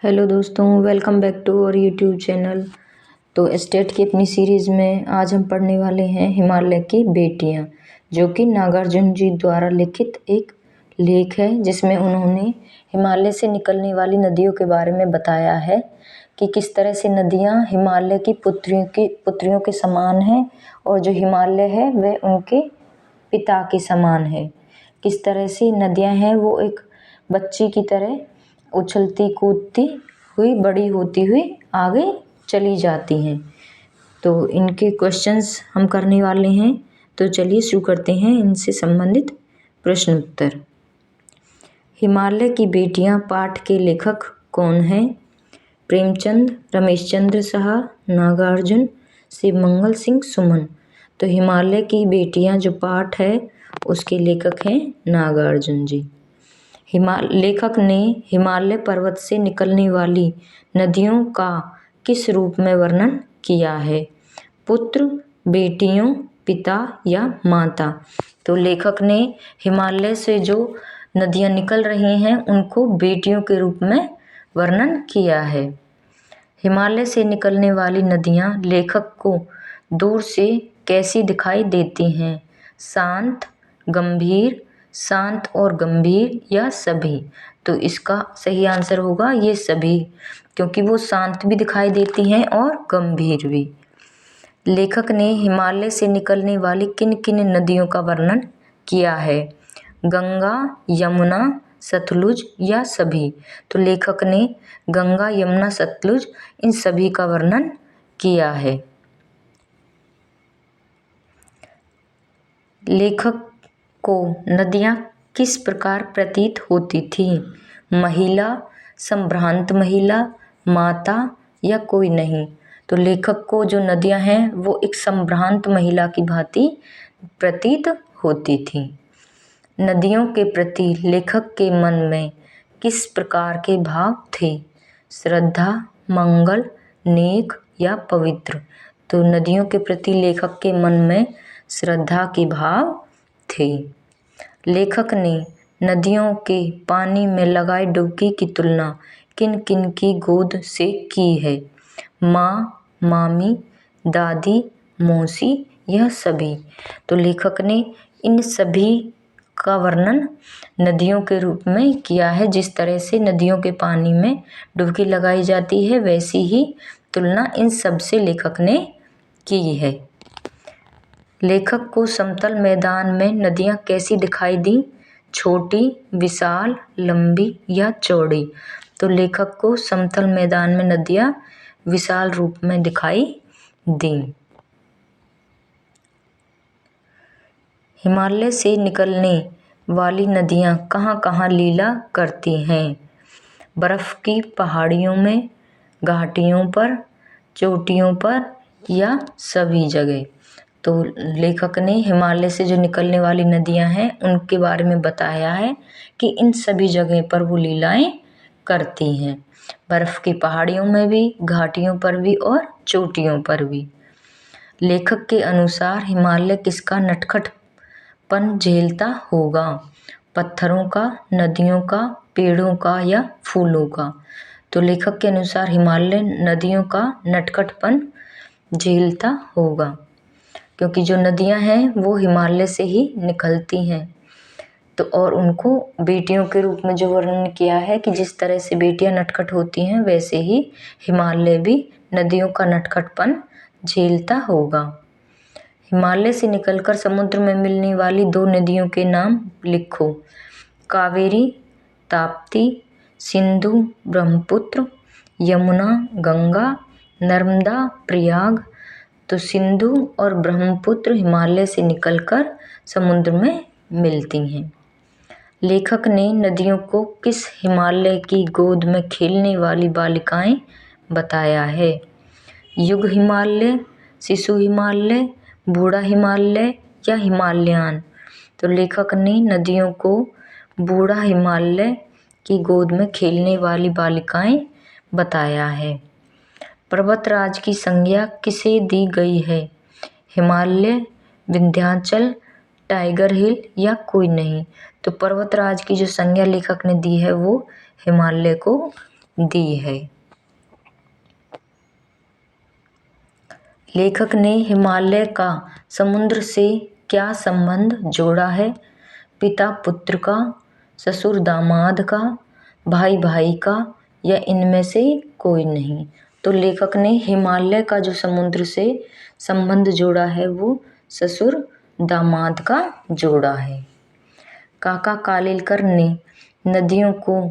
Hello दोस्तों, welcome back to our YouTube channel. तो state की अपनी सीरीज़ में आज हम पढ़ने वाले हैं हिमालय की बेटियां, जो कि नागार्जुन जी द्वारा लिखित एक लेख है, जिसमें उन्होंने हिमालय से निकलने वाली नदियों के बारे में बताया है कि किस तरह से नदियां हिमालय की पुत्रियों के समान हैं और जो हिमालय है वह उनके पिता के समान है। किस तरह से नदियां हैं वो एक बच्ची की तरह उछलती कूदती हुई बड़ी होती हुई आगे चली जाती हैं। तो इनके क्वेश्चंस हम करने वाले हैं। तो चलिए शुरू करते हैं इनसे संबंधित प्रश्न उत्तर। हिमालय की बेटियां पाठ के लेखक कौन हैं? प्रेमचंद, रमेशचंद्र साहा, नागार्जुन, शिवमंगल सिंह सुमन। तो हिमालय की बेटियां जो पाठ है उसके लेखक हैं नागार्जुन जी। लेखक ने हिमालय पर्वत से निकलने वाली नदियों का किस रूप में वर्णन किया है? पुत्र, बेटियों, पिता या माता। तो लेखक ने हिमालय से जो नदियां निकल रही हैं उनको बेटियों के रूप में वर्णन किया है। हिमालय से निकलने वाली नदियां लेखक को दूर से कैसी दिखाई देती हैं? शांत, गंभीर, शांत और गंभीर या सभी। तो इसका सही आंसर होगा ये सभी, क्योंकि वो शांत भी दिखाई देती हैं और गंभीर भी। लेखक ने हिमालय से निकलने वाली किन किन नदियों का वर्णन किया है? गंगा, यमुना, सतलुज या सभी। तो लेखक ने गंगा, यमुना, सतलुज इन सभी का वर्णन किया है। लेखक को नदियां किस प्रकार प्रतीत होती थी? महिला, संभ्रांत महिला, माता या कोई नहीं। तो लेखक को जो नदियां हैं वो एक संभ्रांत महिला की भांति प्रतीत होती थी। नदियों के प्रति लेखक के मन में किस प्रकार के भाव थे? श्रद्धा, मंगल, नेक या पवित्र। तो नदियों के प्रति लेखक के मन में श्रद्धा के भाव थे। लेखक ने नदियों के पानी में लगाई डुबकी की तुलना किन किन की गोद से की है? माँ, मामी, दादी, मौसी यह सभी। तो लेखक ने इन सभी का वर्णन नदियों के रूप में किया है। जिस तरह से नदियों के पानी में डुबकी लगाई जाती है वैसी ही तुलना इन सब से लेखक ने की है। लेखक को समतल मैदान में नदियां कैसी दिखाई दी? छोटी, विशाल, लंबी या चौड़ी। तो लेखक को समतल मैदान में नदियां विशाल रूप में दिखाई दी। हिमालय से निकलने वाली नदियां कहाँ कहाँ लीला करती हैं? बर्फ की पहाड़ियों में, घाटियों पर, चोटियों पर या सभी जगह। तो लेखक ने हिमालय से जो निकलने वाली नदियां हैं उनके बारे में बताया है कि इन सभी जगह पर वो लीलाएं करती हैं। बर्फ की पहाड़ियों में भी, घाटियों पर भी और चोटियों पर भी। लेखक के अनुसार हिमालय किसका नटखटपन झेलता होगा? पत्थरों का, नदियों का, पेड़ों का या फूलों का। तो लेखक के अनुसार हिमालय नदियों का नटखटपन झेलता होगा, क्योंकि जो नदियां हैं वो हिमालय से ही निकलती हैं। तो और उनको बेटियों के रूप में जो वर्णन किया है कि जिस तरह से बेटियां नटखट होती हैं वैसे ही हिमालय भी नदियों का नटखटपन झेलता होगा। हिमालय से निकलकर समुद्र में मिलने वाली दो नदियों के नाम लिखो। कावेरी, ताप्ती, सिंधु, ब्रह्मपुत्र, यमुना, गंगा, नर्मदा, प्रयाग। तो सिंधु और ब्रह्मपुत्र हिमालय से निकलकर समुद्र में मिलती हैं। लेखक ने नदियों को किस हिमालय की गोद में खेलने वाली बालिकाएं बताया है? युग हिमालय, शिशु हिमालय, बूढ़ा हिमालय या हिमालयन। तो लेखक ने नदियों को बूढ़ा हिमालय की गोद में खेलने वाली बालिकाएं बताया है। पर्वतराज की संज्ञा किसे दी गई है? हिमालय, विंध्याचल, टाइगर हिल या कोई नहीं। तो पर्वतराज की जो संज्ञा लेखक ने दी है वो हिमालय को दी है। लेखक ने हिमालय का समुद्र से क्या संबंध जोड़ा है? पिता पुत्र का, ससुर दामाद का, भाई भाई का, या इनमें से कोई नहीं। तो लेखक ने हिमालय का जो समुद्र से संबंध जोड़ा है वो ससुर दामाद का जोड़ा है। काका कालेलकर ने नदियों को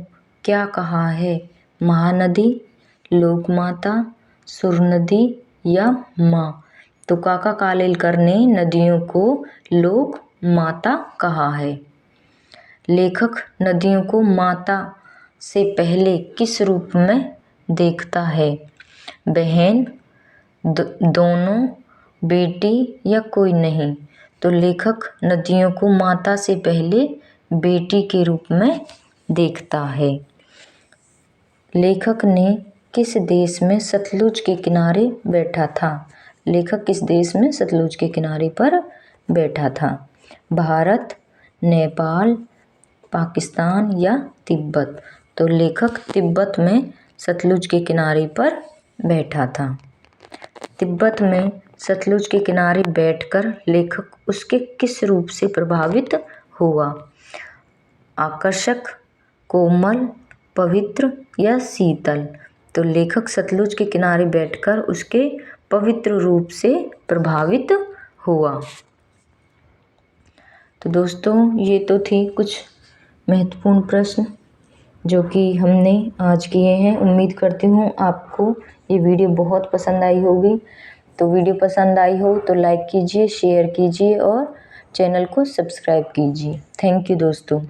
क्या कहा है? महानदी, लोकमाता, सुरनदी या माँ? तो काका कालेलकर ने नदियों को लोक माता कहा है। लेखक नदियों को माता से पहले किस रूप में देखता है? बहन, दोनों, बेटी या कोई नहीं? तो लेखक नदियों को माता से पहले बेटी के रूप में देखता है। लेखक ने किस देश में सतलुज के किनारे बैठा था? लेखक किस देश में सतलुज के किनारे पर बैठा था? भारत, नेपाल, पाकिस्तान या तिब्बत? तो लेखक तिब्बत में सतलुज के किनारे पर बैठा था। तिब्बत में सतलुज के किनारे बैठकर लेखक उसके किस रूप से प्रभावित हुआ? आकर्षक, कोमल, पवित्र या शीतल? तो लेखक सतलुज के किनारे बैठकर उसके पवित्र रूप से प्रभावित हुआ। तो दोस्तों ये तो थी कुछ महत्वपूर्ण प्रश्न जो कि हमने आज किए हैं। उम्मीद करती हूँ आपको ये वीडियो बहुत पसंद आई होगी। तो वीडियो पसंद आई हो तो लाइक कीजिए, शेयर कीजिए और चैनल को सब्सक्राइब कीजिए। थैंक यू दोस्तों।